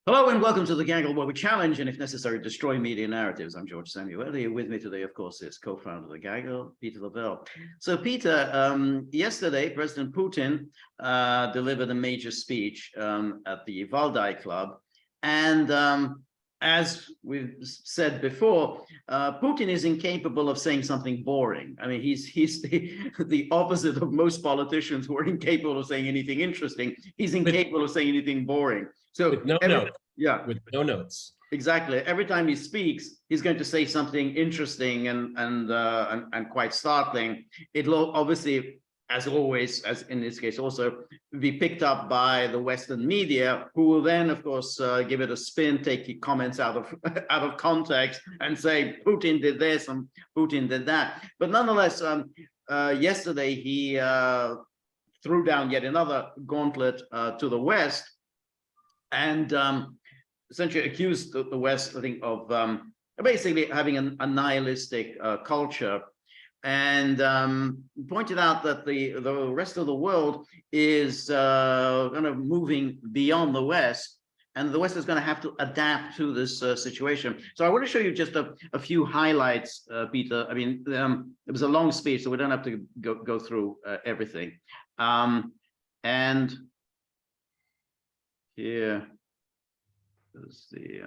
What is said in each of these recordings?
Hello and welcome to the Gaggle, where we challenge and, if necessary, destroy media narratives. I'm George Szamuely. Here with me today, of course, is co-founder of the Gaggle, Peter Lavelle. So, Peter, yesterday, President Putin delivered a major speech at the Valdai club. And as we've said before, Putin is incapable of saying something boring. I mean, he's the opposite of most politicians who are incapable of saying anything interesting. He's incapable of saying anything boring. So with no notes. Yeah, with no notes. Exactly. Every time he speaks, he's going to say something interesting and quite startling. It'll obviously, as always, as in this case also, be picked up by the Western media, who will then, of course, give it a spin, take comments out of context, and say Putin did this and Putin did that. But nonetheless, yesterday he threw down yet another gauntlet to the West. And essentially accused the West, I think, of basically having a nihilistic culture, and pointed out that the rest of the world is kind of moving beyond the West, and the West is going to have to adapt to this situation. So I want to show you just a few highlights, Peter. I mean, it was a long speech, so we don't have to go through everything. And here is the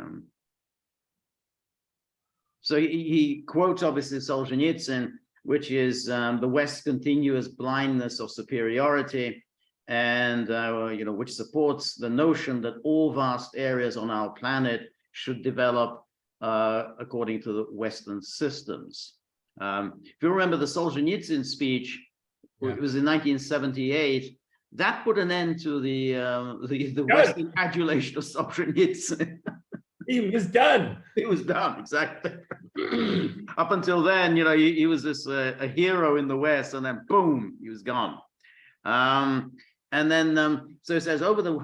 so he quotes obviously Solzhenitsyn, which is the West's continuous blindness of superiority, and which supports the notion that all vast areas on our planet should develop according to the Western systems. If you remember the Solzhenitsyn speech, it was in 1978. That put an end to the Western adulation of Solzhenitsyn. He was done. He was done, exactly. Up until then, he was this a hero in the West, and then boom, he was gone. And then, so it says, over the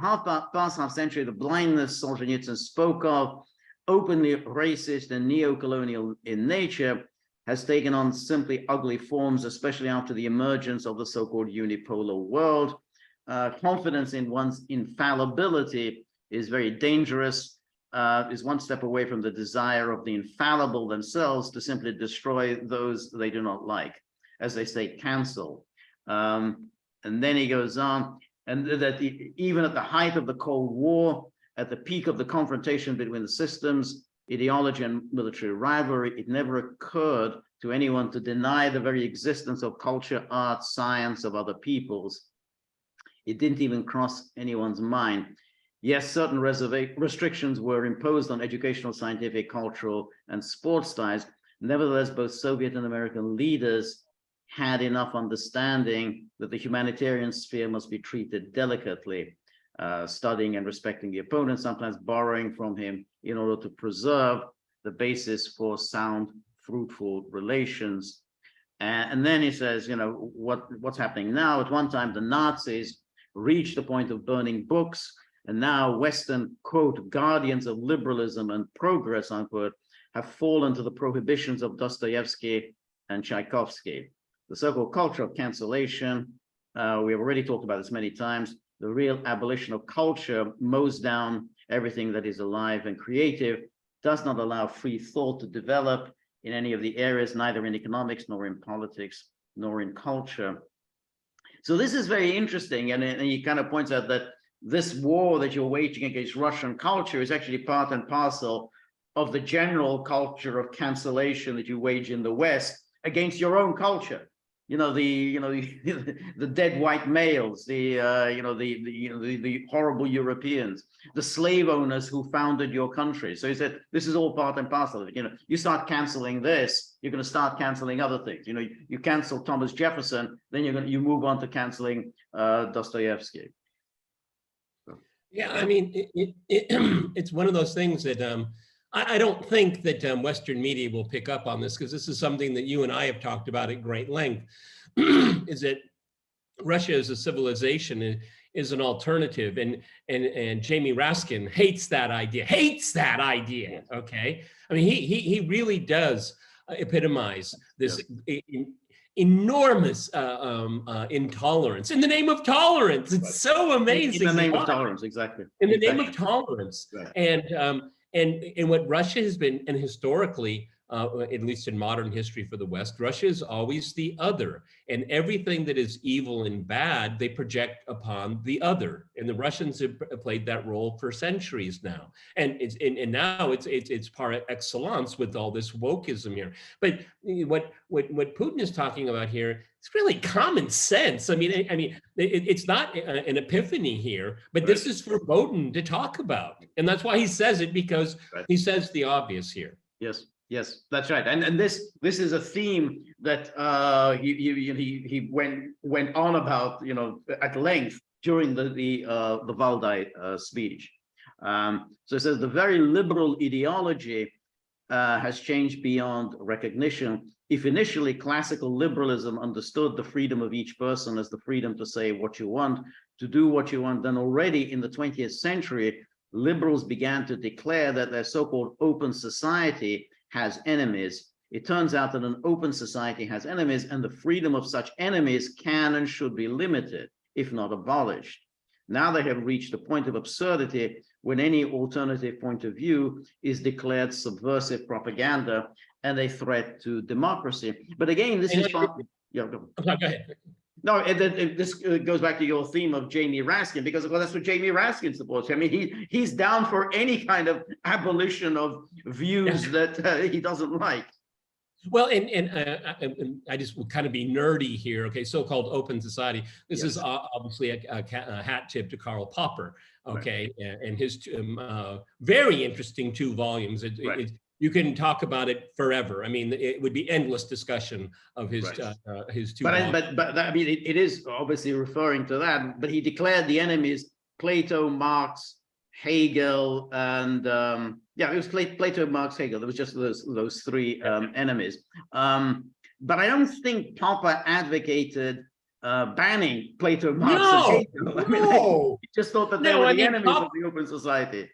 past half century, the blindness Solzhenitsyn spoke of, openly racist and neo-colonial in nature, has taken on simply ugly forms, especially after the emergence of the so-called unipolar world. Confidence in one's infallibility is very dangerous, is one step away from the desire of the infallible themselves to simply destroy those they do not like, as they say, cancel. And then he goes on, and that even at the height of the Cold War, at the peak of the confrontation between the systems, ideology and military rivalry, it never occurred to anyone to deny the very existence of culture, art, science of other peoples. It didn't even cross anyone's mind. Yes, certain restrictions were imposed on educational, scientific, cultural, and sports ties. Nevertheless, both Soviet and American leaders had enough understanding that the humanitarian sphere must be treated delicately, studying and respecting the opponent, sometimes borrowing from him in order to preserve the basis for sound, fruitful relations. And then he says, what's happening now? At one time, the Nazis reached the point of burning books, and now Western, quote, guardians of liberalism and progress, unquote, have fallen to the prohibitions of Dostoyevsky and Tchaikovsky. The so-called culture of cancellation, we have already talked about this many times. The real abolition of culture mows down everything that is alive and creative, does not allow free thought to develop in any of the areas, neither in economics, nor in politics, nor in culture. So this is very interesting, and he kind of points out that this war that you're waging against Russian culture is actually part and parcel of the general culture of cancellation that you wage in the West against your own culture. The dead white males, the horrible Europeans, the slave owners who founded your country. So he said this is all part and parcel of it. You start canceling this, you're going to start canceling other things. You cancel Thomas Jefferson, then you move on to canceling Dostoyevsky. Yeah, I mean, it's one of those things that I don't think that Western media will pick up on this, because this is something that you and I have talked about at great length, is that Russia as a civilization is an alternative. And Jamie Raskin hates that idea, okay? I mean, he really does epitomize this enormous intolerance in the name of tolerance. It's so amazing. In the name of tolerance, exactly. In the name of tolerance. Right. And what Russia has been, and historically, at least in modern history for the West, Russia is always the other, and everything that is evil and bad, they project upon the other. And the Russians have played that role for centuries now. And now it's par excellence with all this wokeism here. But what Putin is talking about here, it's really common sense. I mean, it's not an epiphany here, but this is foreboding to talk about. And that's why he says it, because he says the obvious here. Yes. Yes, that's right, and this is a theme that he went on about, at length during the Valdai speech. So it says the very liberal ideology has changed beyond recognition. If initially classical liberalism understood the freedom of each person as the freedom to say what you want, to do what you want, then already in the 20th century, liberals began to declare that their so-called open society has enemies. It turns out that an open society has enemies, and the freedom of such enemies can and should be limited, if not abolished. Now they have reached a point of absurdity when any alternative point of view is declared subversive propaganda and a threat to democracy. But again, this is part. Yeah, go ahead. No, this goes back to your theme of Jamie Raskin, because well, that's what Jamie Raskin supports. I mean, he's down for any kind of abolition of views that he doesn't like. Well, and I just will kind of be nerdy here. Okay, so-called open society. This is obviously a hat tip to Karl Popper. Okay, and his very interesting 2 volumes. You can talk about it forever. I mean, it would be endless discussion of his 2 volumes. But I mean, it is obviously referring to that. But he declared the enemies Plato, Marx, Hegel, and it was Plato, Marx, Hegel. There was just those 3 enemies. But I don't think Popper advocated banning Plato, Marx, and Hegel. I mean, he just thought that they were the enemies of the open society.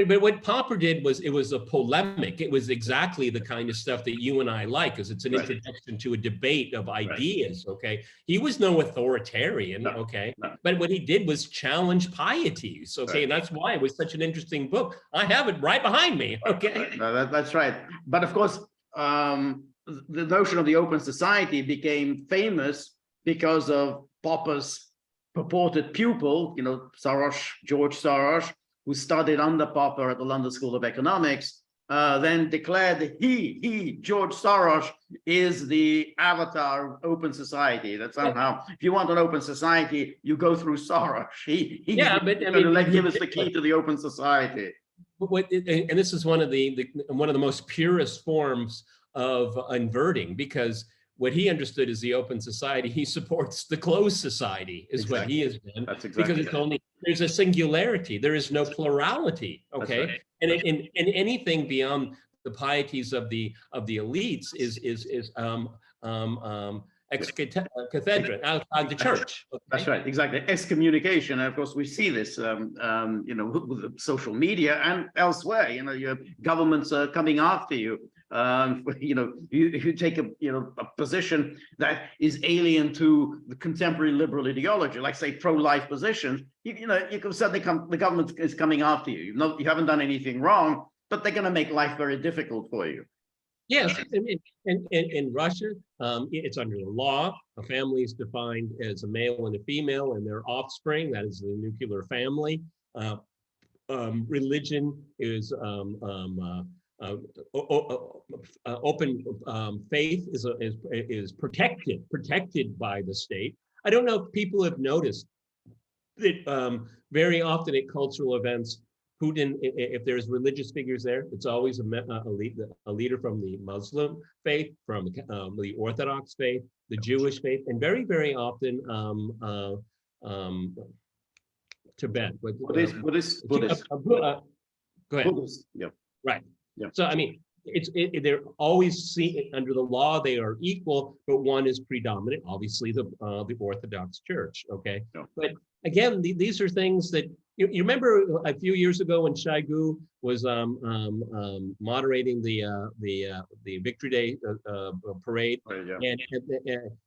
But what Popper did was, it was a polemic. It was exactly the kind of stuff that you and I like, because it's an introduction to a debate of ideas, okay? He was no authoritarian, okay? No. But what he did was challenge pieties, okay? And that's why it was such an interesting book. I have it right behind me, okay? No, that's right. But of course, the notion of the open society became famous because of Popper's purported pupil, George Soros, who studied under Popper at the London School of Economics, then declared that George Soros, is the avatar of open society. That somehow, if you want an open society, you go through Soros. He's going to give us the key to the open society. And this is one of the most purest forms of inverting, because what he understood is the open society. He supports the closed society, is what he has done. That's exactly because it's only, there's a singularity. There is no plurality. Okay, right. And anything beyond the pieties of the elites is ex cathedra, outside the church. Okay? That's right, exactly. Excommunication. And of course, we see this, with social media and elsewhere. Your governments are coming after you. You take a position that is alien to the contemporary liberal ideology, like say pro-life positions. You can suddenly the government is coming after you. You haven't done anything wrong, but they're going to make life very difficult for you. Yes, and in Russia, it's under the law. A family is defined as a male and a female and their offspring. That is the nuclear family. Religion is open faith is protected by the state. I don't know if people have noticed that very often at cultural events, Putin, if there's religious figures there, it's always a leader from the Muslim faith, from the Orthodox faith, the Jewish faith, and very, very often Tibet. Buddhist. Go ahead. Buddhist, yeah. Right. Yeah. So I mean, they're always seen under the law. They are equal, but one is predominant. Obviously, the Orthodox Church. Okay, yeah. But again, these are things that you remember a few years ago when Shoigu was moderating the Victory Day parade, Right, yeah. and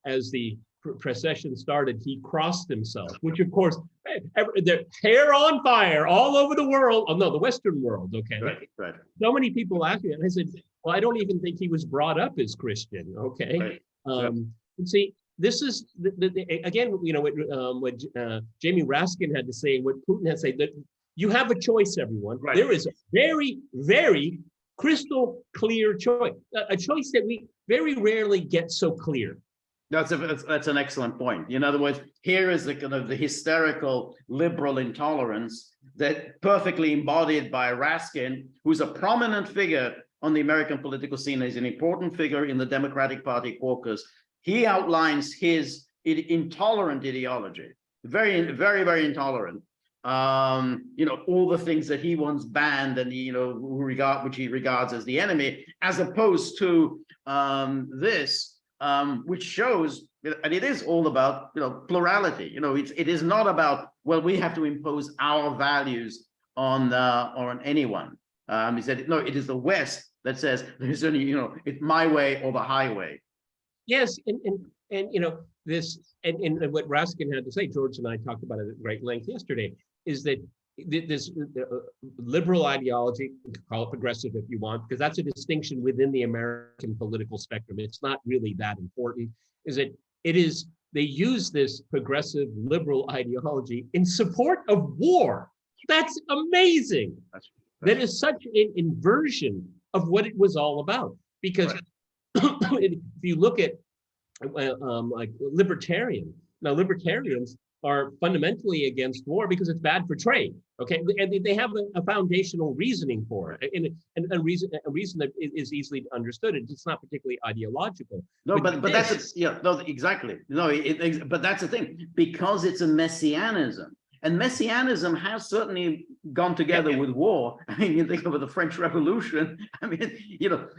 as the procession started, he crossed himself, which of course, the hair on fire all over the world. Oh no, the Western world. Okay, right. So many people asked me, and I said, well, I don't even think he was brought up as Christian. Okay, Right. and see, this is again, what Jamie Raskin had to say, what Putin had to say, that you have a choice, everyone. Right. There is a very, very crystal clear choice, a choice that we very rarely get so clear. That's an excellent point. In other words, here is the kind of the hysterical liberal intolerance that perfectly embodied by Raskin, who's a prominent figure on the American political scene. He's an important figure in the Democratic Party caucus. He outlines his intolerant ideology, very, very, very intolerant. All the things that he once banned and which he regards as the enemy, as opposed to this. Which shows, and it is all about plurality. It is not about, well, we have to impose our values on anyone. He said no, it is the West that says there's only it's my way or the highway. Yes, and this and what Raskin had to say, George and I talked about it at great length yesterday, is that this liberal ideology, you can call it progressive if you want, because that's a distinction within the American political spectrum. It's not really that important. They use this progressive liberal ideology in support of war. That's amazing. That is such an inversion of what it was all about. Because if you look at like libertarians are fundamentally against war because it's bad for trade. Okay, and they have a foundational reasoning for it, and a reason that is easily understood. It's not particularly ideological. No, but that's no, exactly. No, but that's the thing, because it's a messianism, and messianism has certainly gone together with war. I mean, you think of the French Revolution. I mean,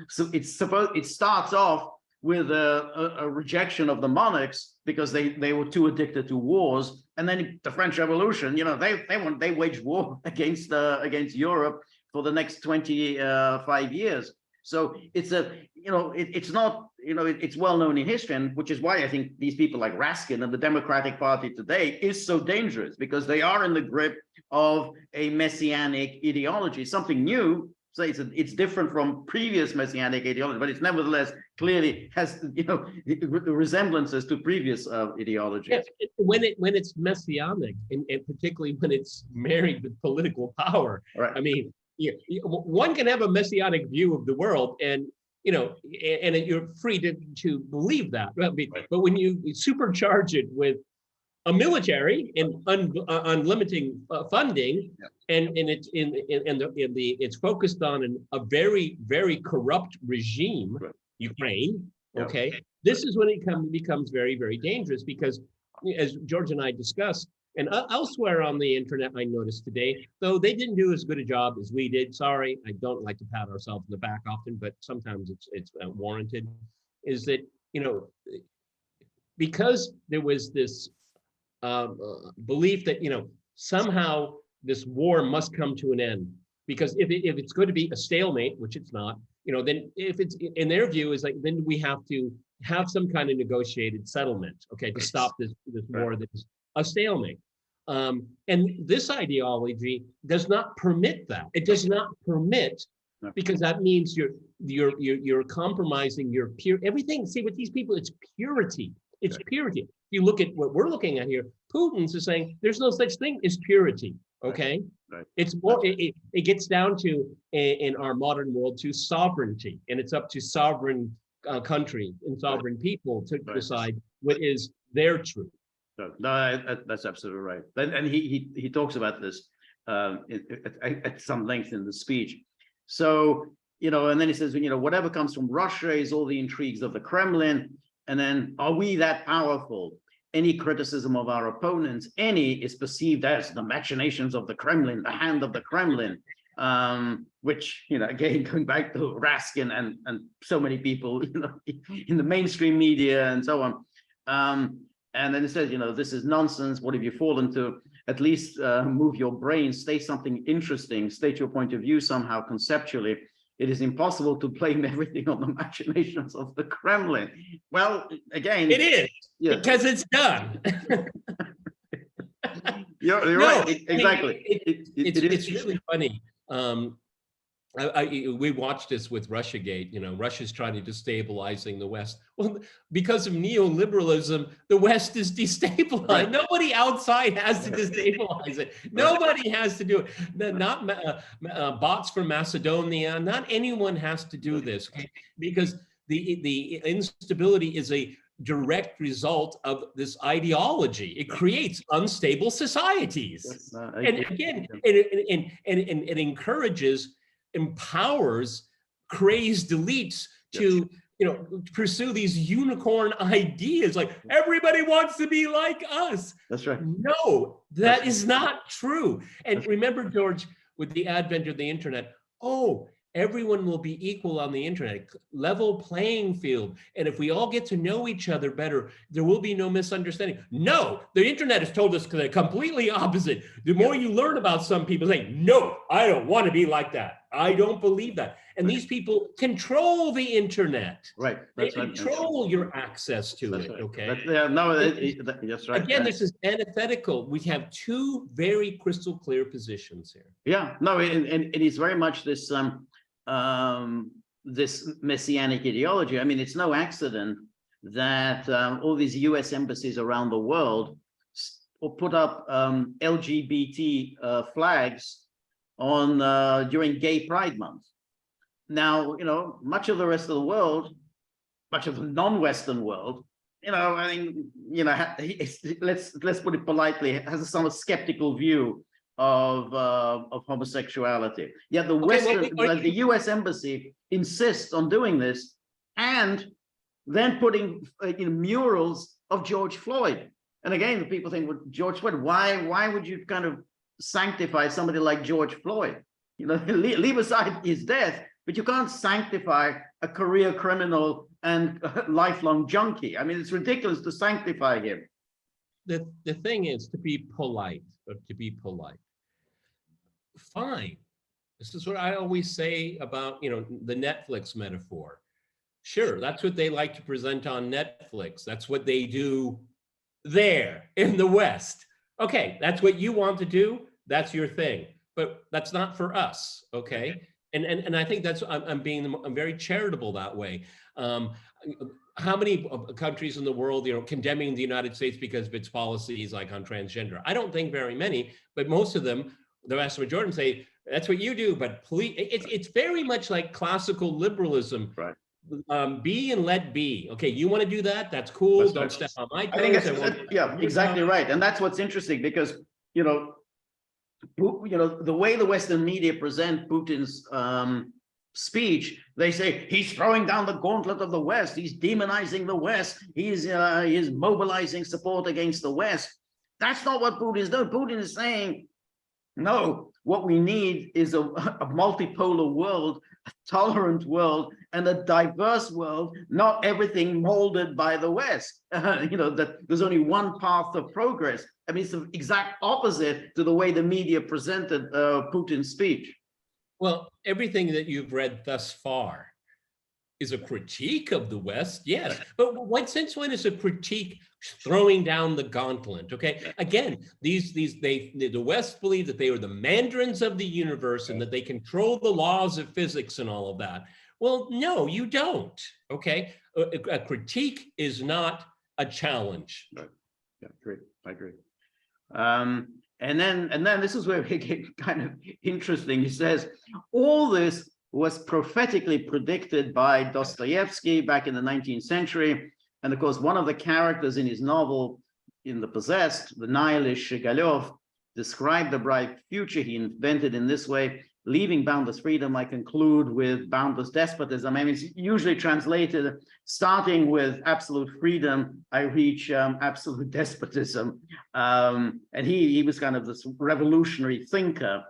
so it starts off with a rejection of the monarchs because they were too addicted to wars, and then the French Revolution, they waged war against Europe for the next 25 years. So it's it's well known in history, and which is why I think these people like Raskin and the Democratic Party today is so dangerous, because they are in the grip of a messianic ideology, something new. So it's different from previous messianic ideology, but it's nevertheless clearly has resemblances to previous ideologies. Yes, when it's messianic, and particularly when it's married with political power. Right. I mean, one can have a messianic view of the world, and you're free to believe that. But when you supercharge it with a military and unlimited funding, and it's focused on a very, very corrupt regime, Ukraine. Okay, this is when it becomes very, very dangerous, because as George and I discussed, and elsewhere on the internet, I noticed today, though they didn't do as good a job as we did. Sorry, I don't like to pat ourselves in the back often, but sometimes it's warranted. Is that because there was this belief that somehow this war must come to an end, because if it's going to be a stalemate, which it's not, then if it's in their view is like, then we have to have some kind of negotiated settlement, okay, to stop this war that is a stalemate. And this ideology does not permit that. It does not permit, because that means you're compromising your pure everything. See, with these people, it's purity. It's purity. If you look at what we're looking at here, Putin's is saying there's no such thing as purity. Okay, right. It's more. It gets down to in our modern world to sovereignty, and it's up to sovereign countries and sovereign people to decide what is their truth. No, that's absolutely right. And he talks about this at some length in the speech. So and then he says, whatever comes from Russia is all the intrigues of the Kremlin. And then, are we that powerful? Any criticism of our opponents, is perceived as the machinations of the Kremlin, the hand of the Kremlin, which, again, going back to Raskin and so many people, in the mainstream media and so on. And then it says, this is nonsense. What have you fallen to? at least move your brain, say something interesting, state your point of view somehow conceptually. It is impossible to blame everything on the machinations of the Kremlin. Well, again, it is, because it's done. You're No, right, exactly. It's really funny. We watched this with Russiagate. You know, Russia's trying to destabilizing the West. Well, because of neoliberalism, the West is destabilized. Right. Nobody outside has to destabilize it. Nobody has to do it. Not bots from Macedonia. Not anyone has to do this, okay? Because the instability is a direct result of this ideology. It creates unstable societies. Yes, and again, it encourages, empowers crazed elites to, you know, pursue these unicorn ideas, like everybody wants to be like us. That's right. No, that is not true. And remember, George, with the advent of the internet, everyone will be equal on the internet, level playing field. And if we all get to know each other better, there will be no misunderstanding. No, the internet has told us the completely opposite. The more you learn about some people, say, no, I don't want to be like that. I don't believe that. And these people control the internet. Right. They control your access to it, right. Okay? That's right. Again, this is antithetical. We have two very crystal clear positions here. Yeah, no, and it is very much this this messianic ideology. I mean, it's no accident that all these US embassies around the world put up LGBT flags on during Gay Pride Month. Now, you know, much of the rest of the world, much of the non-Western world, you know, I mean, you know, let's put it politely, has a somewhat skeptical view of homosexuality. Yet the the U.S. embassy insists on doing this, and then putting murals of George Floyd. And again, the people think, well, George Floyd, why would you kind of sanctify somebody like George Floyd? You know, leave aside his death, but you can't sanctify a career criminal and a lifelong junkie. I mean, it's ridiculous to sanctify him. The thing is to be polite, Fine. This is what I always say about, you know, the Netflix metaphor. Sure, that's what they like to present on Netflix. That's what they do there in the West. Okay, that's what you want to do. That's your thing. But that's not for us, okay? And I think that's, I'm very charitable that way. How many countries in the world, you know, condemning the United States because of its policies like on transgender? I don't think very many, but most of them, the vast majority, say that's what you do. But please, it's very much like classical liberalism. Right. Be and let be. Okay, you want to do that? That's cool. Don't step on my toes. I think yeah, exactly right. And that's what's interesting, because you know the way the Western media present Putin's speech, they say he's throwing down the gauntlet of the West. He's demonizing the West. He's mobilizing support against the West. That's not what Putin is doing. Putin is saying, no, what we need is a multipolar world, a tolerant world, and a diverse world, not everything molded by the West. You know, that there's only one path of progress. I mean, it's the exact opposite to the way the media presented Putin's speech. Well, everything that you've read thus far is a critique of the West, yes. But since when is a critique throwing down the gauntlet? Okay, again, the West believe that they are the mandarins of the universe and that they control the laws of physics and all of that. Well, no, you don't. Okay, a critique is not a challenge. Right. Yeah, I agree. And then this is where it get kind of interesting. He says all this was prophetically predicted by Dostoyevsky back in the 19th century. And of course, one of the characters in his novel, in The Possessed, the nihilist Shigalov, described the bright future he invented in this way: leaving boundless freedom, I conclude with boundless despotism. I mean, it's usually translated, starting with absolute freedom, I reach absolute despotism. And he was kind of this revolutionary thinker,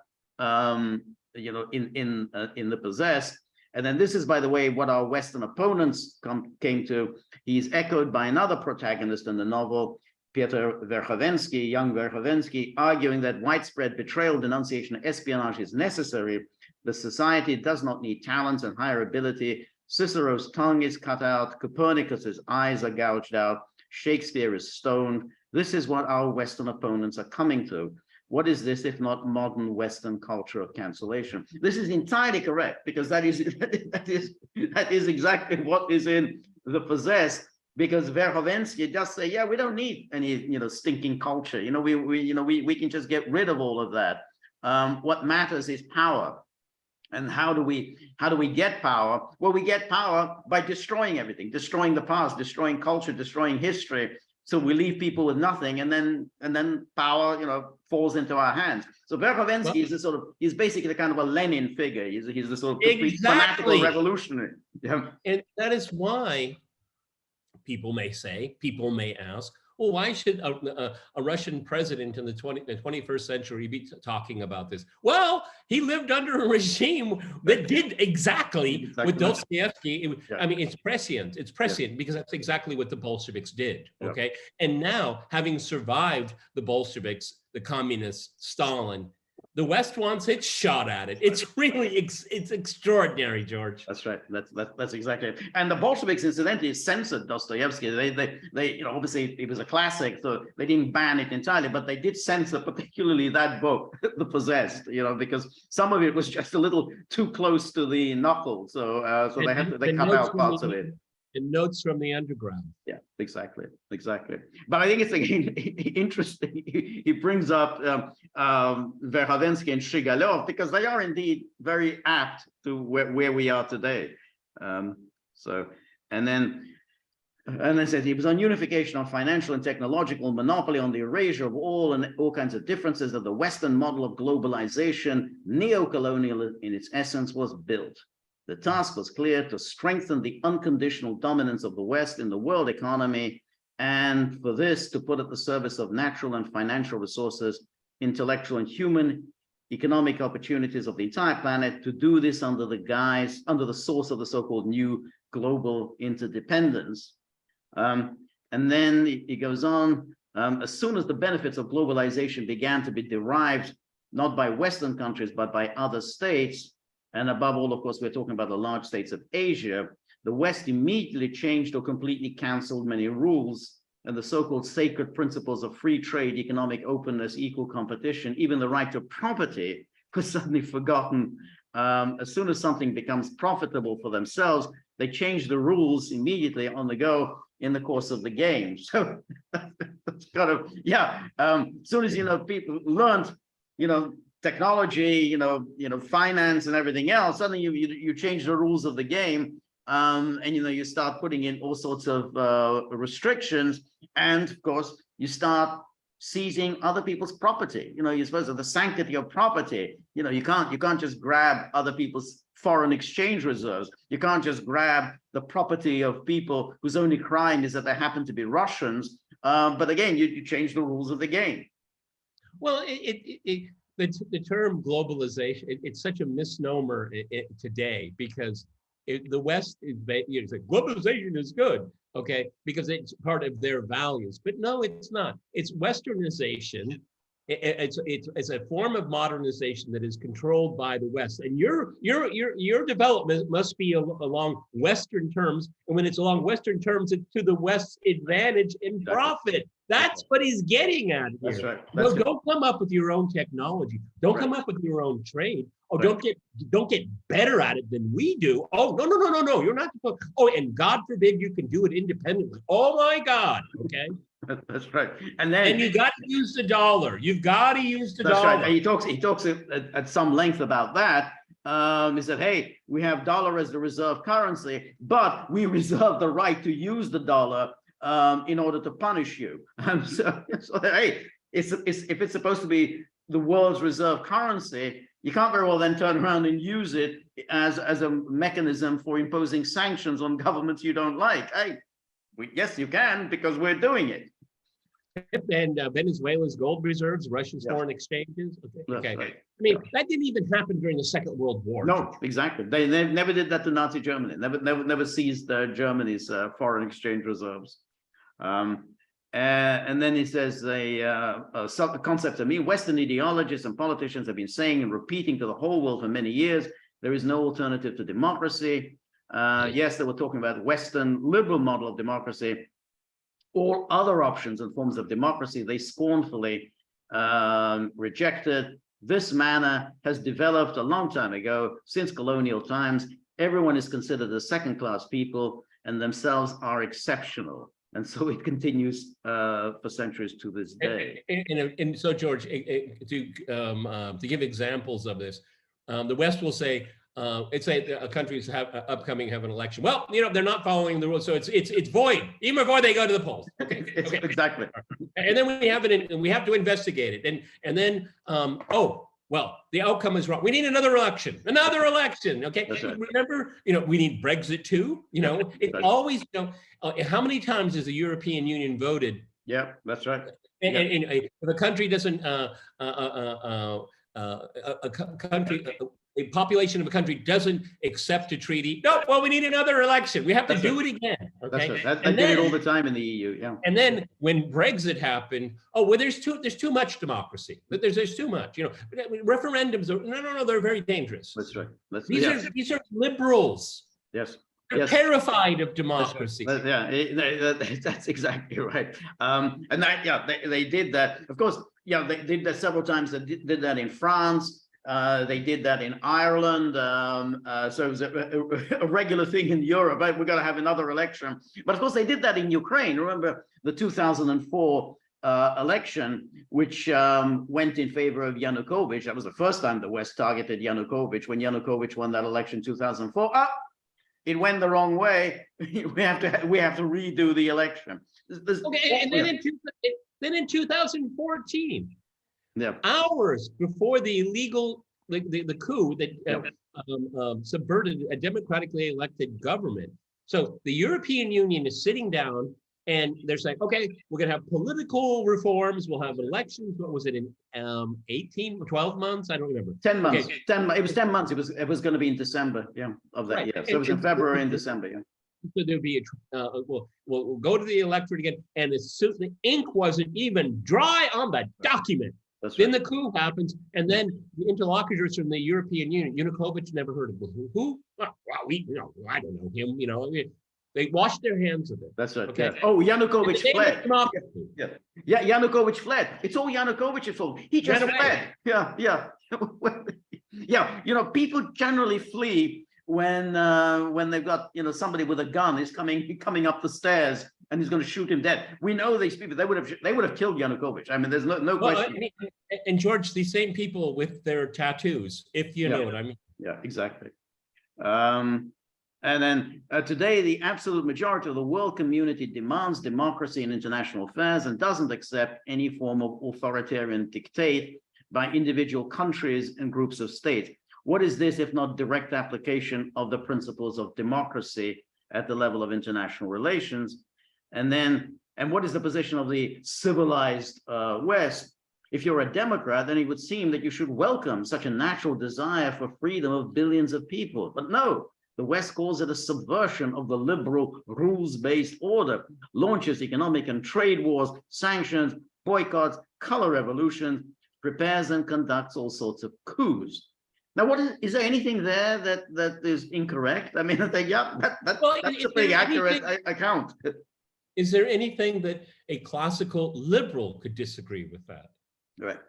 you know, in The Possessed. And then this is, by the way, what our Western opponents came to. He's echoed by another protagonist in the novel, Peter Verhovensky, young Verhovensky, arguing that widespread betrayal, denunciation, and espionage is necessary. The society does not need talents and higher ability. Cicero's tongue is cut out. Copernicus's eyes are gouged out. Shakespeare is stoned. This is what our Western opponents are coming to. What is this if not modern Western culture of cancellation? This is entirely correct, because that is exactly what is in The Possessed. Because Verhovensky just say, yeah, we don't need any, stinking culture. We can just get rid of all of that. What matters is power. And how do we get power? Well, we get power by destroying everything, destroying the past, destroying culture, destroying history. So we leave people with nothing, and then power, falls into our hands. So Verhovensky is he's basically kind of a Lenin figure. He's the sort of complete fanatical revolutionary. Yeah. And that is why people may ask, well, why should a Russian president in the 21st century be talking about this? Well, he lived under a regime that did exactly what Dostoyevsky. I mean, it's prescient. It's prescient because that's exactly what the Bolsheviks did. Okay, and now having survived the Bolsheviks, the communists, Stalin, the West wants its shot at it. It's really, it's extraordinary, George. That's right. That's exactly it. And the Bolsheviks, incidentally, censored Dostoevsky. They obviously it was a classic, so they didn't ban it entirely, but they did censor particularly that book, The Possessed. Because some of it was just a little too close to the knuckle. So they cut out parts of it. And notes from the underground. Yeah, exactly. But I think it's again interesting. He brings up Verhovensky and Shigalov because they are indeed very apt to where we are today. And then said he was on unification, on financial and technological monopoly, on the erasure of all kinds of differences that the Western model of globalization, neo-colonial in its essence, was built. The task was clear: to strengthen the unconditional dominance of the West in the world economy, and for this to put at the service of natural and financial resources, intellectual and human economic opportunities of the entire planet, to do this under the source of the so-called new global interdependence. And then he goes on, as soon as the benefits of globalization began to be derived, not by Western countries, but by other states, and above all, of course, we're talking about the large states of Asia, the West immediately changed or completely canceled many rules, and the so-called sacred principles of free trade, economic openness, equal competition, even the right to property was suddenly forgotten. As soon as something becomes profitable for themselves, they change the rules immediately on the go in the course of the game. So that's kind of, as soon as, people learned, technology, finance and everything else, suddenly you change the rules of the game, and you start putting in all sorts of restrictions, and of course you start seizing other people's property. You're supposed to the sanctity of property. You can't just grab other people's foreign exchange reserves. You can't just grab the property of people whose only crime is that they happen to be Russians. But again, you change the rules of the game. Well, the term globalization, it's such a misnomer today, because the West is like, globalization is good, okay, because it's part of their values. But no, it's not. It's Westernization. It's a form of modernization that is controlled by the West, and your development must be along Western terms, and when it's along Western terms, it's to the West's advantage and profit. That's what he's getting at here. That's right. Don't come up with your own technology. Don't come up with your own trade. Oh, don't get better at it than we do. Oh, no. You're not supposed. Oh, and God forbid you can do it independently. Oh my God. Okay. That's right. And you got to use the dollar. You've got to use the dollar. Right. And he talks at some length about that. He said, hey, we have dollar as the reserve currency, but we reserve the right to use the dollar in order to punish you. So hey, if it's supposed to be the world's reserve currency, you can't very well then turn around and use it as a mechanism for imposing sanctions on governments you don't like. Hey, yes, you can, because we're doing it. And Venezuela's gold reserves, Russia's foreign exchanges. Okay. Right. I mean, that didn't even happen during the Second World War. No, exactly. They never did that to Nazi Germany. Never seized Germany's foreign exchange reserves. And then he says a concept of me, Western ideologists and politicians have been saying and repeating to the whole world for many years, there is no alternative to democracy. Yes, they were talking about Western liberal model of democracy. All other options and forms of democracy, they scornfully rejected. This manner has developed a long time ago, since colonial times. Everyone is considered a second-class people and themselves are exceptional. And so it continues for centuries to this day. And so, George, to give examples of this, the West will say, it's a country's upcoming have an election. Well, you know, they're not following the rules, so it's void even before they go to the polls. Okay, okay. Exactly. And then we have it, and we have to investigate it, and then oh, well, the outcome is wrong. We need another election. Okay, right. Remember, you know, we need Brexit too. You know, it's right. Always, you know, how many times has the European Union voted? Yeah, that's right. And if a country doesn't, a population of a country doesn't accept a treaty, no, well, we need another election. We have to do it again. Okay, that's right. They did it all the time in the EU. Yeah. And then when Brexit happened, oh, well, there's too much democracy. But there's too much. You know, referendums are no, they're very dangerous. That's right. These are liberals. Yes. They're terrified of democracy. That's exactly right. And that, yeah, they did that. Of course, yeah, they did that several times. They did that in France. They did that in Ireland. So it was a regular thing in Europe. Right? We're going to have another election. But of course, they did that in Ukraine. Remember the 2004 election, which went in favor of Yanukovych. That was the first time the West targeted Yanukovych. When Yanukovych won that election in 2004, it went the wrong way. we have to redo the election. Okay, and then in 2014. Yeah. Hours before the illegal, the coup that subverted a democratically elected government. So the European Union is sitting down and they're saying, okay, we're going to have political reforms. We'll have elections. What was it in 18 or 12 months? I don't remember. 10 months. Okay. It was 10 months. It was going to be in December, yeah, of that year. So it was in February and December, yeah. So there'd be we'll go to the electorate again, and the ink wasn't even dry on the document. That's then right. The coup happens, and then the interlocutors from the European Union, Yanukovych never heard of him. Who? Well, I don't know him. You know, they washed their hands of it. That's right. Okay. Yeah. Oh, Yanukovych fled. Yeah, Yanukovych fled. It's all Yanukovych's fault. He just fled. Yeah. Yeah. You know, people generally flee when they've got, you know, somebody with a gun is coming up the stairs and he's going to shoot him dead. We know these people. They would have killed Yanukovych. I mean, there's no question. And George, these same people with their tattoos, if you know what I mean. Yeah, exactly. And then today, the absolute majority of the world community demands democracy in international affairs and doesn't accept any form of authoritarian dictate by individual countries and groups of states. What is this if not direct application of the principles of democracy at the level of international relations? And what is the position of the civilized West? If you're a Democrat, then it would seem that you should welcome such a natural desire for freedom of billions of people. But no, the West calls it a subversion of the liberal rules-based order, launches economic and trade wars, sanctions, boycotts, color revolutions, prepares and conducts all sorts of coups. Now, is there anything there that is incorrect? I mean, that's a pretty accurate account. Is there anything that a classical liberal could disagree with that? Right.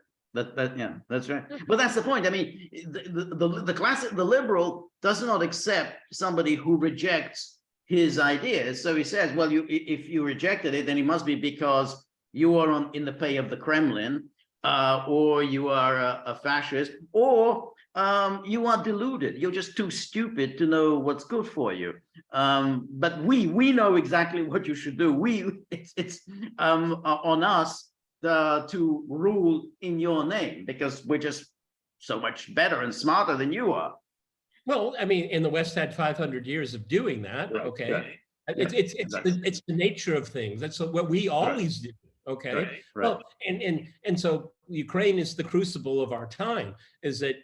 Yeah, that's right. But that's the point. I mean, the liberal does not accept somebody who rejects his ideas. So he says, well, if you rejected it, then it must be because you are in the pay of the Kremlin, or you are a fascist, or you are deluded. You're just too stupid to know what's good for you. But we know exactly what you should do. It's on us to rule in your name because we're just so much better and smarter than you are. Well, I mean, and the West had 500 years of doing that. Right, okay, right. It's the nature of things. That's what we always do. Okay, right. Well, and so Ukraine is the crucible of our time. Is that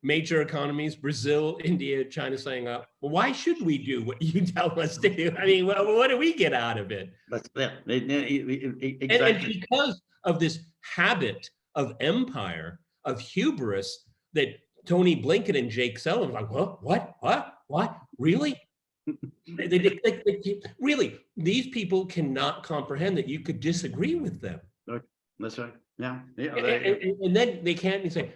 major economies, Brazil, India, China, saying, well, why should we do what you tell us to do? I mean, what do we get out of it? That's yeah, exactly. And because of this habit of empire, of hubris, that Tony Blinken and Jake Sullivan like, what, really? Really, these people cannot comprehend that you could disagree with them. That's right. Yeah. And then they can't say,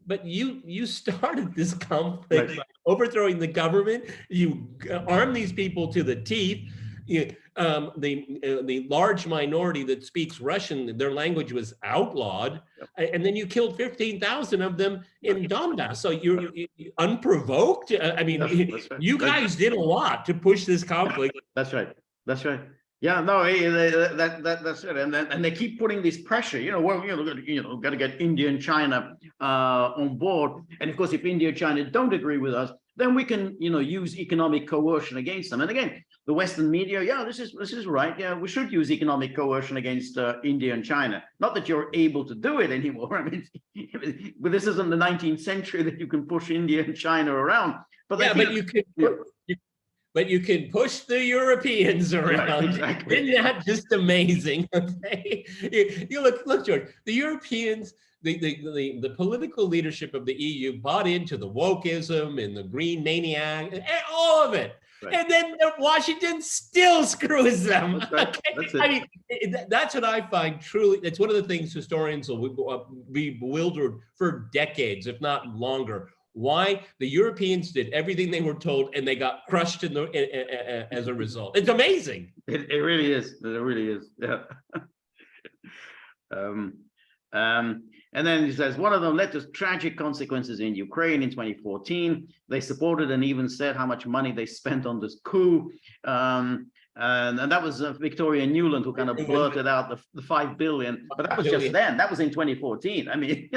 but you started this conflict by overthrowing the government. You arm these people to the teeth. The large minority that speaks Russian, their language was outlawed, and then you killed 15,000 of them in Donbass. So you're unprovoked. I mean, that's right. You guys did a lot to push this conflict. That's right. That's right. Yeah, no, that's it. And they keep putting this pressure. Got to get India and China on board. And of course, if India and China don't agree with us, then we can, use economic coercion against them. And again, the Western media, this is right. Yeah, we should use economic coercion against India and China. Not that you're able to do it anymore. I mean, but this isn't the 19th century that you can push India and China around. But you could. But you can push the Europeans around. Right, exactly. Isn't that just amazing? Okay, you look, George. The Europeans, the political leadership of the EU bought into the wokeism and the green maniac, and all of it. Right. And then Washington still screws them. That's right. Okay? I mean, that's what I find truly. That's one of the things historians will be bewildered for decades, if not longer. Why the Europeans did everything they were told and they got crushed as a result. It's amazing. It really is. It really is. Yeah. And then he says, one of them led to tragic consequences in Ukraine in 2014. They supported and even said how much money they spent on this coup. And that was Victoria Nuland who kind of blurted out the 5 billion, but that was just then. That was in 2014. I mean,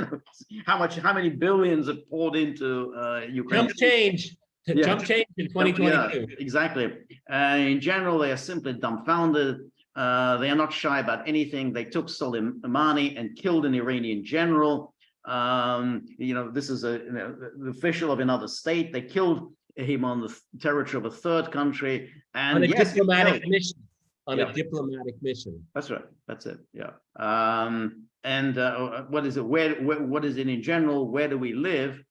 how many billions have poured into Ukraine? Jump change in 2022. Yeah, exactly. In general, they are simply dumbfounded. They are not shy about anything. They took Soleimani and killed an Iranian general. This is the official of another state. They killed him on the territory of a third country, and on a diplomatic mission. A diplomatic mission. That's right. That's it. Yeah. What is it? What is it in general? Where do we live?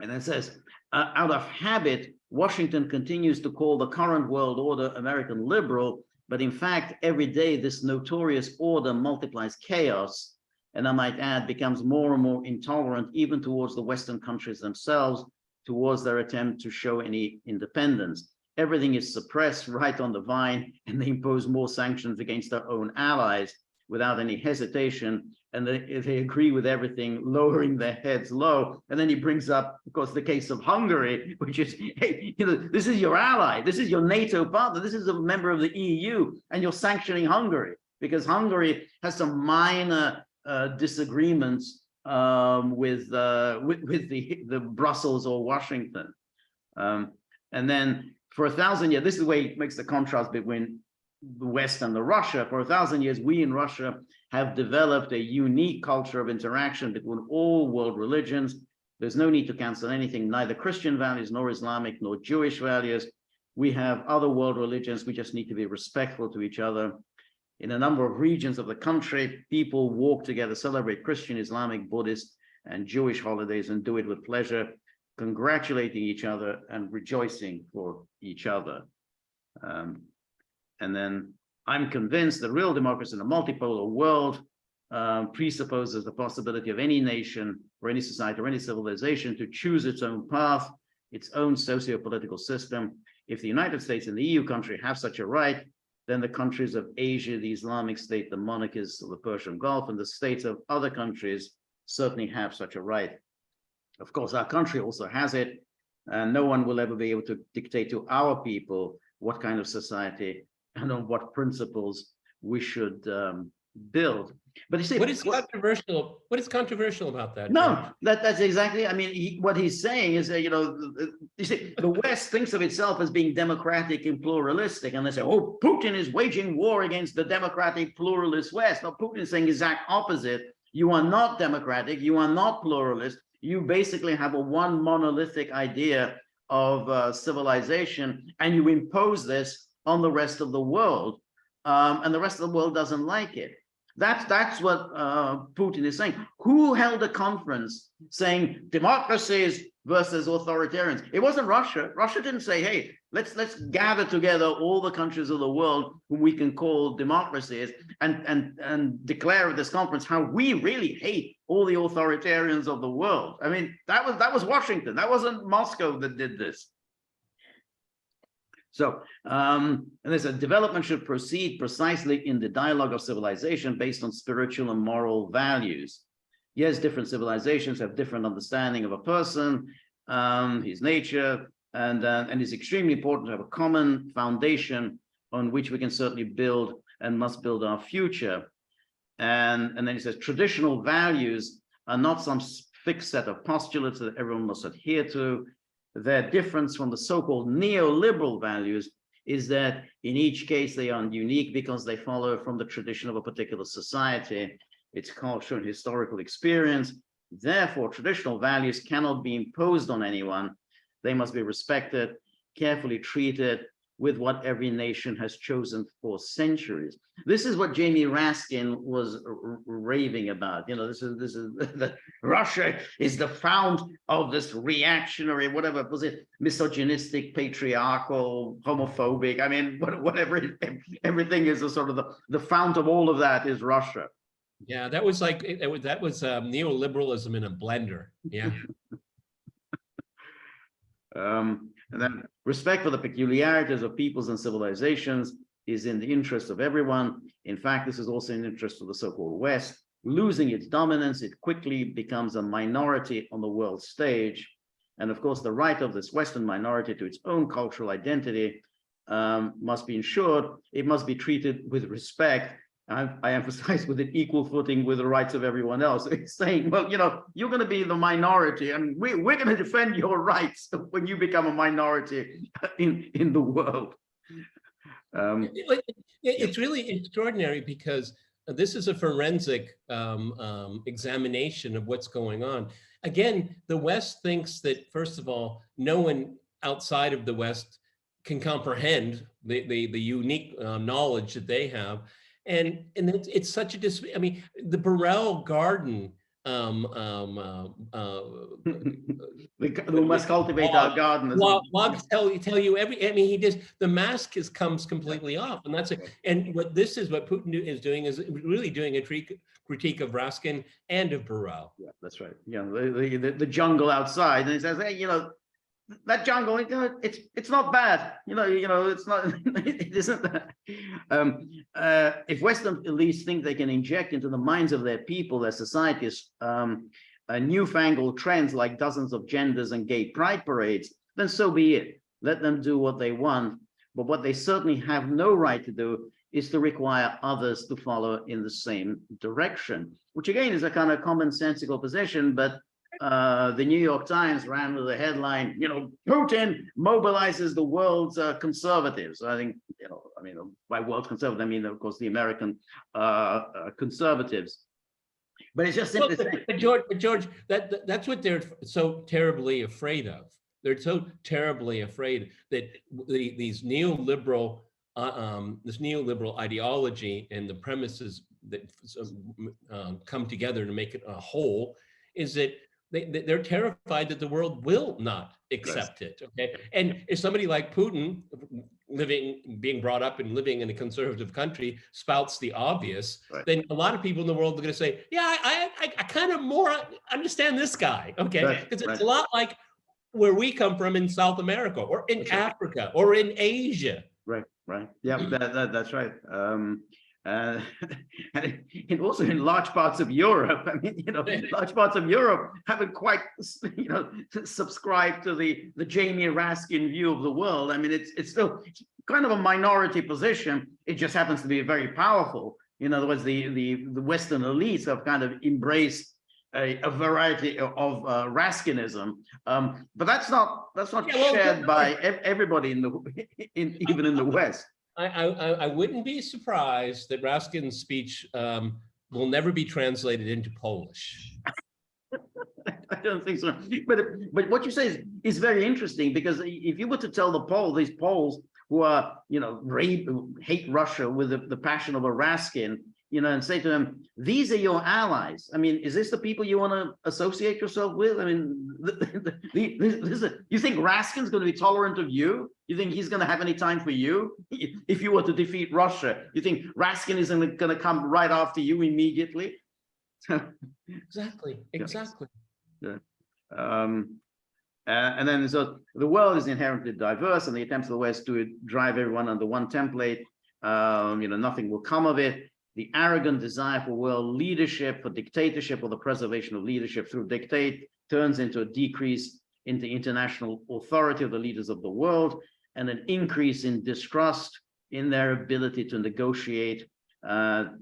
And it says, out of habit, Washington continues to call the current world order American liberal, but in fact, every day this notorious order multiplies chaos, and I might add, becomes more and more intolerant, even towards the Western countries themselves, towards their attempt to show any independence. Everything is suppressed right on the vine, and they impose more sanctions against their own allies without any hesitation. And they agree with everything, lowering their heads low. And then he brings up, of course, the case of Hungary, which is, hey, this is your ally, this is your NATO partner, this is a member of the EU, and you're sanctioning Hungary because Hungary has some minor disagreements with the Brussels or Washington. And then for 1,000 years, this is the way it makes the contrast between the West and the Russia. For 1,000 years, we in Russia have developed a unique culture of interaction between all world religions. There's no need to cancel anything, neither Christian values, nor Islamic, nor Jewish values. We have other world religions. We just need to be respectful to each other. In a number of regions of the country, people walk together, celebrate Christian, Islamic, Buddhist, and Jewish holidays, and do it with pleasure, congratulating each other and rejoicing for each other. And then I'm convinced that real democracy in a multipolar world presupposes the possibility of any nation or any society or any civilization to choose its own path, its own socio-political system. If the United States and the EU country have such a right, then the countries of Asia, the Islamic State, the monarchies of the Persian Gulf, and the states of other countries certainly have such a right. Of course, our country also has it, and no one will ever be able to dictate to our people what kind of society and on what principles we should build. But you see, what is controversial? What is controversial about that? No, that's exactly. I mean, what he's saying is, you see, the West thinks of itself as being democratic and pluralistic, and they say, "Oh, Putin is waging war against the democratic pluralist West." No, Putin is saying the exact opposite. You are not democratic. You are not pluralist. you basically have a one monolithic idea of civilization, and you impose this on the rest of the world, and the rest of the world doesn't like it. That's what Putin is saying. Who held a conference saying democracies versus authoritarians? It wasn't Russia. Russia didn't say, hey, let's gather together all the countries of the world whom we can call democracies and declare at this conference how we really hate all the authoritarians of the world. I mean, that was Washington. That wasn't Moscow that did this. So, and there's a development should proceed precisely in the dialogue of civilization based on spiritual and moral values. Yes, different civilizations have different understanding of a person, his nature, and it's extremely important to have a common foundation on which we can certainly build and must build our future. And then he says, traditional values are not some fixed set of postulates that everyone must adhere to. Their difference from the so-called neoliberal values is that in each case they are unique because they follow from the tradition of a particular society, its culture and historical experience. Therefore, traditional values cannot be imposed on anyone. They must be respected, carefully treated with what every nation has chosen for centuries. This is what Jamie Raskin was raving about. You know, this is that Russia is the fount of this reactionary, whatever was it, misogynistic, patriarchal, homophobic. I mean, whatever everything is, a sort of the fount of all of that is Russia. Yeah, that was like that was neoliberalism in a blender. Yeah. And then respect for the peculiarities of peoples and civilizations is in the interest of everyone. In fact, this is also in the interest of the so-called West. Losing its dominance, it quickly becomes a minority on the world stage. And of course, the right of this Western minority to its own cultural identity must be ensured. It must be treated with respect. I emphasize with an equal footing with the rights of everyone else. It's saying, well, you know, you're going to be the minority, and we're going to defend your rights when you become a minority in the world. It's really extraordinary because this is a forensic examination of what's going on. Again, the West thinks that, first of all, no one outside of the West can comprehend the unique knowledge that they have. And it's such a I mean, the Burrell Garden. We must cultivate our garden. Blogs tell you every. I mean, he just the mask comes completely off, and that's it. And what Putin is doing is really doing a critique of Raskin and of Burrell. Yeah, that's right. Yeah, the jungle outside, and he says, hey, you know, that jungle, you know, it's not bad. You know, it's not. It isn't that. If Western elites think they can inject into the minds of their people, their societies, newfangled trends like dozens of genders and gay pride parades, then so be it. Let them do what they want. But what they certainly have no right to do is to require others to follow in the same direction, which again is a kind of commonsensical position, but the New York Times ran with the headline, you know, Putin mobilizes the world's conservatives. I think, you know, I mean, by world conservative, I mean, of course, the American conservatives. But it's just simply but George, that's what they're so terribly afraid of. They're so terribly afraid that these neoliberal, this neoliberal ideology and the premises that come together to make it a whole is that they're terrified that the world will not accept it. Okay, and if somebody like Putin, being brought up and living in a conservative country, spouts the obvious, right, then a lot of people in the world are going to say, "Yeah, I kind of more understand this guy." Okay, because it's a lot like where we come from in South America, or in Africa, or in Asia. Right. Yeah, that's right. And also in large parts of Europe. I mean, you know, large parts of Europe haven't quite, you know, subscribed to the Jamie Raskin view of the world. I mean, it's still kind of a minority position. It just happens to be very powerful. In other words, the Western elites have kind of embraced a variety of Raskinism, but that's not shared by everybody even in the West. I wouldn't be surprised that Raskin's speech will never be translated into Polish. I don't think so. But what you say is very interesting, because if you were to tell these Poles who are, who hate Russia with the passion of a Raskin, and say to them, these are your allies. I mean, is this the people you want to associate yourself with? I mean, you think Raskin's going to be tolerant of you? You think he's going to have any time for you? If you were to defeat Russia, you think Raskin isn't going to come right after you immediately? Exactly. Yeah. And then so the world is inherently diverse, and the attempts of the West to drive everyone under one template, nothing will come of it. The arrogant desire for world leadership, for dictatorship, or the preservation of leadership through dictate turns into a decrease in the international authority of the leaders of the world, and an increase in distrust in their ability to negotiate.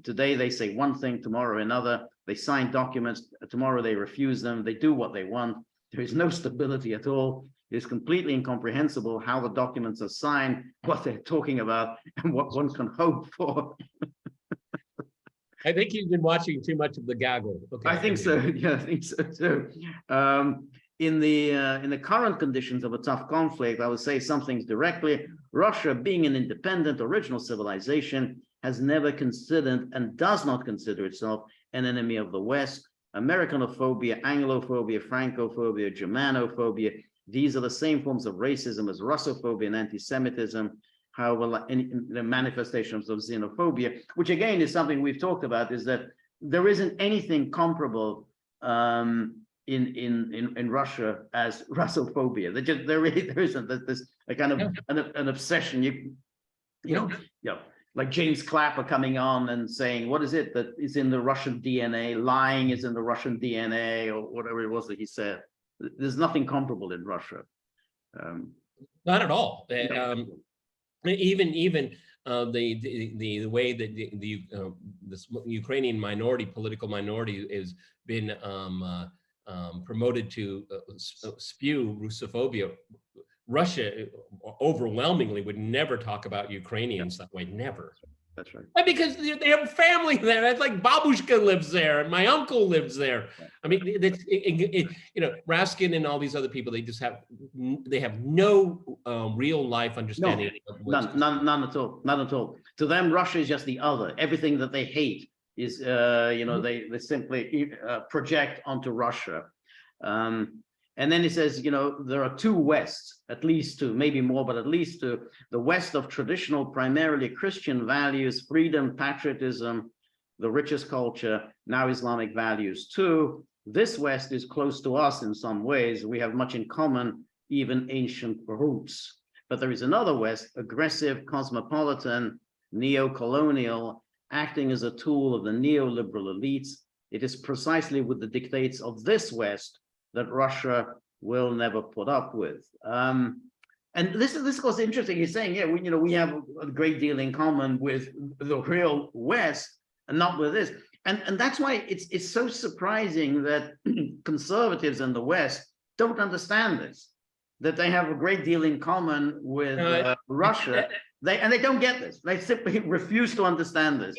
Today they say one thing, tomorrow another. They sign documents, tomorrow they refuse them. They do what they want. There is no stability at all. It is completely incomprehensible how the documents are signed, what they're talking about, and what one can hope for. I think you've been watching too much of the gaggle. Okay, I think so. Yeah, I think so too. In the current conditions of a tough conflict, I would say some things directly. Russia, being an independent original civilization, has never considered and does not consider itself an enemy of the West. Americanophobia, Anglophobia, Francophobia, Germanophobia, these are the same forms of racism as Russophobia and anti-Semitism. However, in the manifestations of xenophobia, which again is something we've talked about, is that there isn't anything comparable in Russia as Russophobia. There isn't. There's a kind of an obsession. Like James Clapper coming on and saying, what is it that is in the Russian DNA? Lying is in the Russian DNA, or whatever it was that he said. There's nothing comparable in Russia. Not at all. No. Even the way that this Ukrainian political minority, has been promoted to spew Russophobia. Russia overwhelmingly would never talk about Ukrainians that way, never. That's right. Because they have family there. It's like Babushka lives there, and my uncle lives there. I mean, Raskin and all these other people, they have no real life understanding. No, none at all. None at all. To them, Russia is just the other. Everything that they hate is, they simply project onto Russia. And then he says, there are two Wests, at least two, maybe more, but at least two. The West of traditional, primarily Christian values, freedom, patriotism, the richest culture, now Islamic values too. This West is close to us in some ways. We have much in common, even ancient roots. But there is another West, aggressive, cosmopolitan, neo-colonial, acting as a tool of the neoliberal elites. It is precisely with the dictates of this West that Russia will never put up with. And this was interesting. He's saying, yeah, we have a great deal in common with the real West, and not with this. And that's why it's so surprising that conservatives in the West don't understand this, that they have a great deal in common with Russia. They don't get this. They simply refuse to understand this.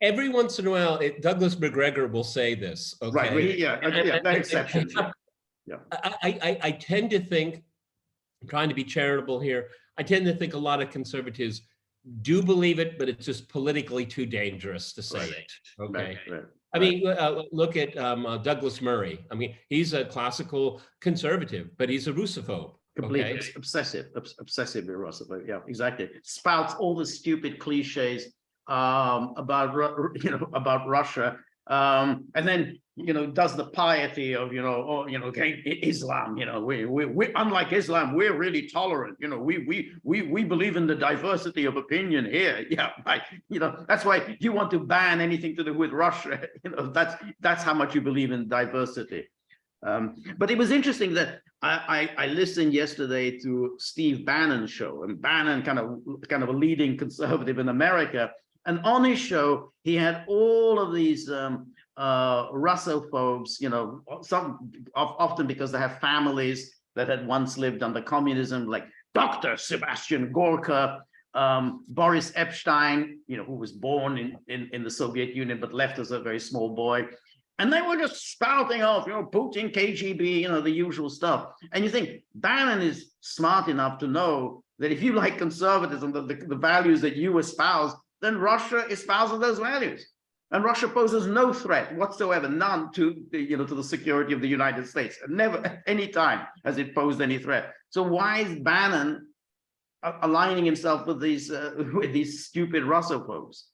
Every once in a while, Douglas McGregor will say this. Okay? Right. That exception. Yeah. I tend to think, I'm trying to be charitable here, I tend to think a lot of conservatives do believe it, but it's just politically too dangerous to say it. Okay. Right. I mean, look at Douglas Murray. I mean, he's a classical conservative, but he's a Russophobe. Completely obsessive Russophobe. Yeah, exactly. Spouts all the stupid cliches about Russia, and then does the piety of Islam. We unlike Islam, we're really tolerant. We believe in the diversity of opinion here. Yeah, right. That's why you want to ban anything to do with Russia. That's how much you believe in diversity. But it was interesting that I listened yesterday to Steve Bannon's show, and Bannon, kind of a leading conservative in America, and on his show he had all of these Russophobes, some often because they have families that had once lived under communism, like Dr. Sebastian Gorka, Boris Epstein, who was born in the Soviet Union but left as a very small boy, And they were just spouting off, Putin, KGB, the usual stuff. And you think Bannon is smart enough to know that if you like conservatism, the values that you espouse, then Russia espouses those values. And Russia poses no threat whatsoever, none to the security of the United States. Never at any time has it posed any threat. So why is Bannon aligning himself with these stupid Russophobes?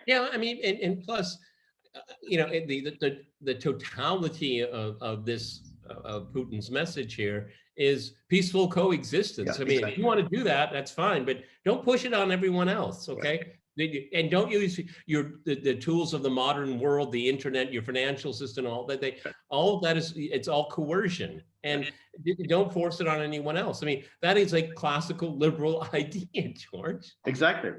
Yeah, I mean, and plus, the totality of this of Putin's message here is peaceful coexistence. Yeah, I mean, exactly. if you want to do that, that's fine, but don't push it on everyone else, okay? Right. And don't use the tools of the modern world, the internet, your financial system, all that. All of that it's all coercion, and don't force it on anyone else. I mean, that is a classical liberal idea, George. Exactly.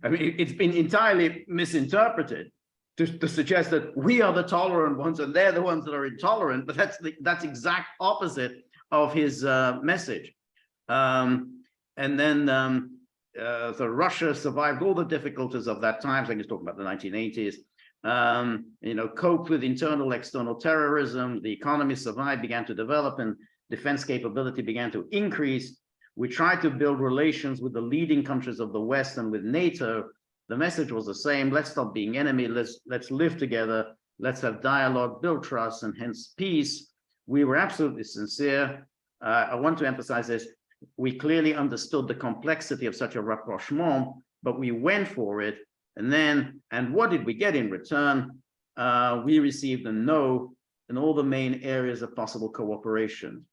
I mean, it's been entirely misinterpreted to suggest that we are the tolerant ones and they're the ones that are intolerant. But that's exact opposite of his message. So Russia survived all the difficulties of that time. So I can talk about the 1980s. Coped with internal, external terrorism. The economy survived, began to develop, and defense capability began to increase. We tried to build relations with the leading countries of the West and with NATO. The message was the same: let's stop being enemies. Let's live together. Let's have dialogue, build trust, and hence peace. We were absolutely sincere. I want to emphasize this. We clearly understood the complexity of such a rapprochement, but we went for it. And what did we get in return? We received a no in all the main areas of possible cooperation.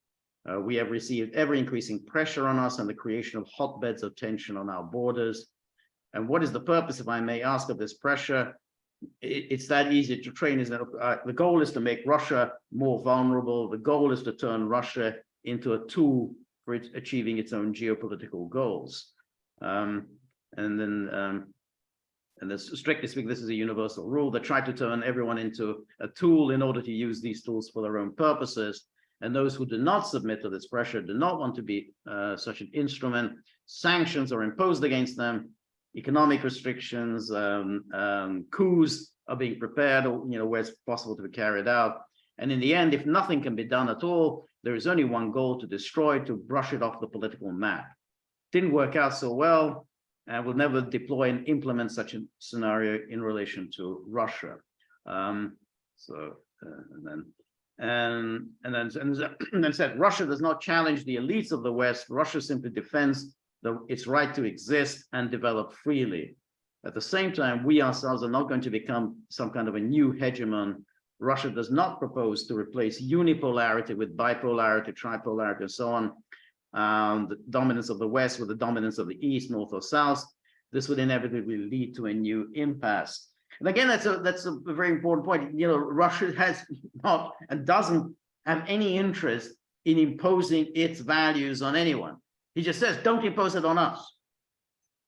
We have received ever increasing pressure on us and the creation of hotbeds of tension on our borders. And what is the purpose, if I may ask, of this pressure? It's that easy to train, isn't it? The goal is to make Russia more vulnerable. The goal is to turn Russia into a tool for achieving its own geopolitical goals. And strictly speaking, this is a universal rule. They try to turn everyone into a tool in order to use these tools for their own purposes. And those who do not submit to this pressure, do not want to be such an instrument. Sanctions are imposed against them. Economic restrictions, coups are being prepared, where it's possible to be carried out. And in the end, if nothing can be done at all, there is only one goal: to destroy, to brush it off the political map. Didn't work out so well, and we'll never deploy and implement such a scenario in relation to Russia. And then said, Russia does not challenge the elites of the West. Russia simply defends its right to exist and develop freely. At the same time, we ourselves are not going to become some kind of a new hegemon. Russia does not propose to replace unipolarity with bipolarity, tripolarity, and so on. The dominance of the West with the dominance of the East, North or South. This would inevitably lead to a new impasse. And again, that's a very important point. Russia has not and doesn't have any interest in imposing its values on anyone. He just says, don't impose it on us.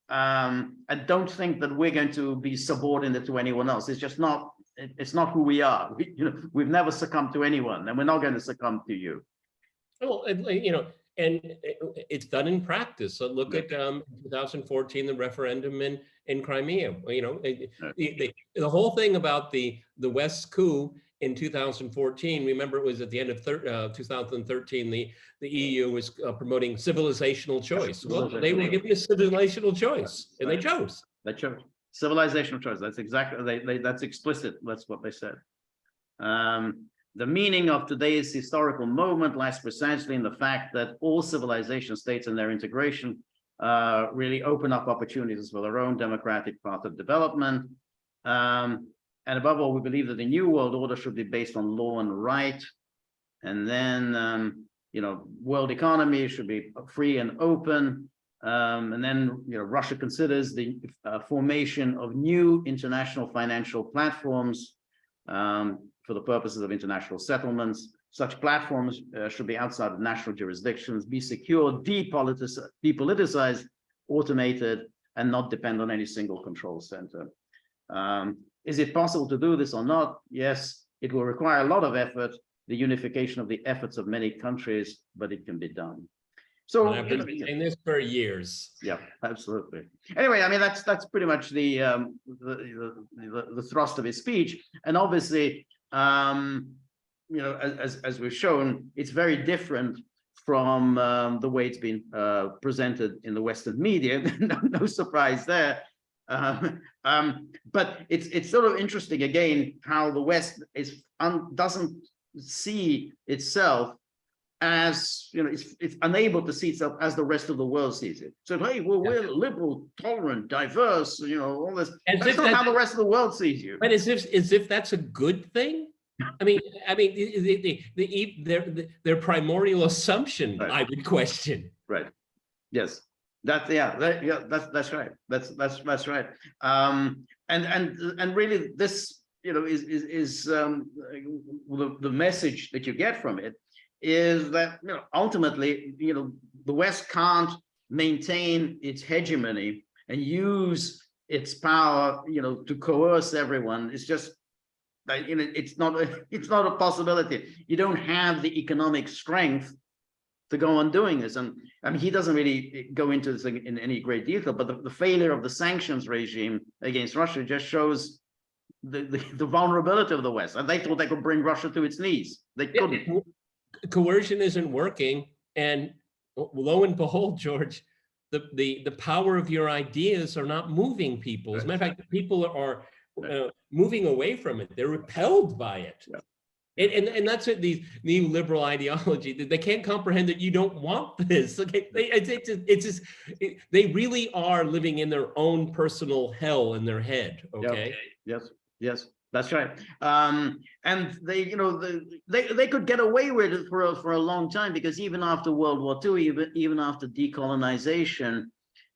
And don't think that we're going to be subordinate to anyone else. It's just not. It's not who we are. We've never succumbed to anyone, and we're not going to succumb to you. Well, and it's done in practice. So look at 2014, the referendum in Crimea. The whole thing about the West coup in 2014. Remember, it was at the end of 2013. The EU was promoting civilizational choice. Well, they were given a civilizational choice, and they chose. They chose. Civilizational choice. That's exactly, that's explicit. That's what they said. The meaning of today's historical moment lies precisely in the fact that all civilization states and their integration really open up opportunities for their own democratic path of development. And above all, we believe that the new world order should be based on law and right. And then, world economy should be free and open. And then, Russia considers the formation of new international financial platforms for the purposes of international settlements. Such platforms should be outside of national jurisdictions, be secure, depoliticized, automated, and not depend on any single control center. Is it possible to do this or not? Yes, it will require a lot of effort, the unification of the efforts of many countries, but it can be done. So I've been saying this for years. Yeah, absolutely. Anyway, I mean, that's pretty much the thrust of his speech. And obviously, you know, as we've shown, it's very different from the way it's been presented in the Western media. No surprise there. But it's sort of interesting again how the West doesn't see itself as, you know, it's unable to see itself as the rest of the world sees it. So hey, well, we're liberal, tolerant, diverse, you know, all this. That's not how the rest of the world sees you. But as if that's a good thing. I mean, their primordial assumption, right. I would question. Right. Yes. That's that's right. That's right. And really, this, you know, is the message that you get from it is that, you know, ultimately, you know, the West can't maintain its hegemony and use its power, you know, to coerce everyone. It's just, you know, it's not a possibility. You don't have the economic strength to go on doing this. And I mean, he doesn't really go into this in any great detail, but the failure of the sanctions regime against Russia just shows the vulnerability of the West. And they thought they could bring Russia to its knees. They couldn't. Coercion isn't working. And lo and behold, George, the power of your ideas are not moving people. As a matter of fact, people are moving away from it. They're repelled by it. Yeah. And that's what these neoliberal ideology, they can't comprehend that you don't want this. Okay, they really are living in their own personal hell in their head. Okay. Yep. Yes, that's right. And they, you know, they could get away with it for a long time, because even after World War II, even after decolonization,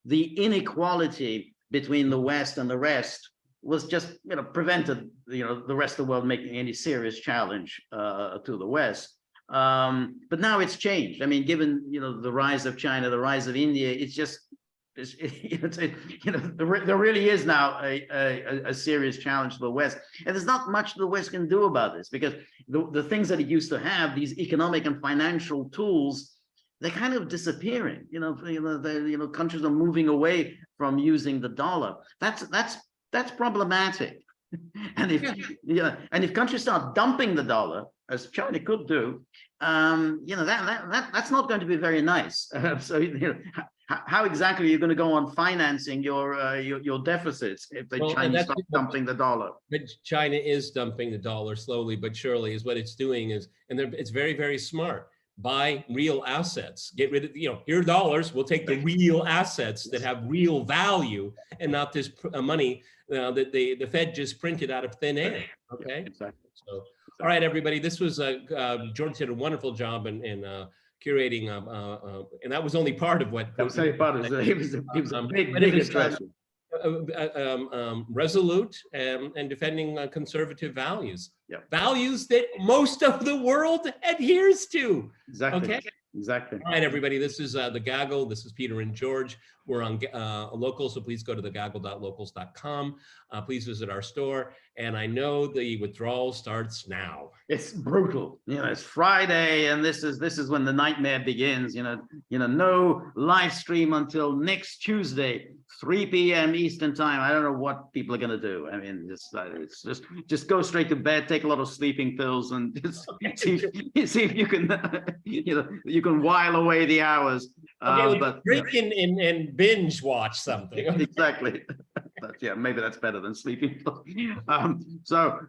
the inequality between the West and the rest was just, you know, prevented, you know, the rest of the world making any serious challenge to the West. But now it's changed. I mean, given, you know, the rise of China, the rise of India, it's just, you know, there really is now a serious challenge to the West. And there's not much the West can do about this, because the things that it used to have, these economic and financial tools, they're kind of disappearing. You know, countries are moving away from using the dollar. That's problematic. And if countries start dumping the dollar, as China could do, you know, that's not going to be very nice. So, you know, how exactly are you going to go on financing your deficits if the Chinese start dumping the dollar? But China is dumping the dollar slowly but surely. Is what it's doing is, and it's very, very smart. Buy real assets. Get rid of, you know, here are dollars. We'll take the real assets that have real value, and not this money that the Fed just printed out of thin air. Okay. Exactly. So, all right, everybody. This was George did a wonderful job in curating, and that was only part of what. That was only part of it. He was a big address. Resolute and defending conservative values. Yep. Values that most of the world adheres to. Exactly. Okay. Exactly. All right, everybody. This is The Gaggle. This is Peter and George. We're on local, so please go to thegaggle.locals.com. Please visit our store. And I know the withdrawal starts now. It's brutal. You know, it's Friday, and this is when the nightmare begins. You know, no live stream until next Tuesday, 3 p.m. Eastern time. I don't know what people are going to do. I mean, just go straight to bed, take a lot of sleeping pills, and just see if you can, you know, you can while away the hours. Okay, but drink and binge watch something. Exactly. But yeah, maybe that's better than sleeping. So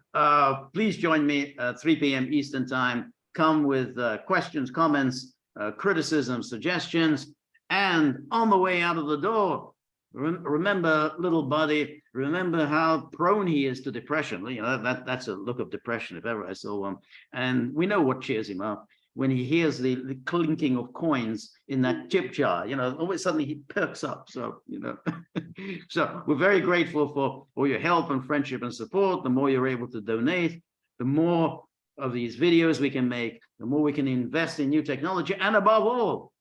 please join me at 3 p.m. Eastern time. Come with questions, comments, criticisms, suggestions, and on the way out of the door, remember, little buddy, remember how prone he is to depression. You know, that's a look of depression if ever I saw one. And we know what cheers him up. When he hears the clinking of coins in that tip jar, you know, always suddenly he perks up. So, you know, so we're very grateful for all your help and friendship and support. The more you're able to donate, the more of these videos we can make, the more we can invest in new technology. And above all,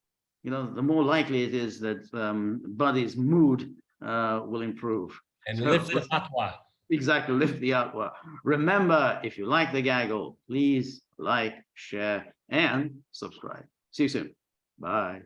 you know, the more likely it is that Buddy's mood will improve. And lift the atwa. Exactly, lift the atwa. Remember, if you like The Gaggle, please like, share, and subscribe. See you soon. Bye.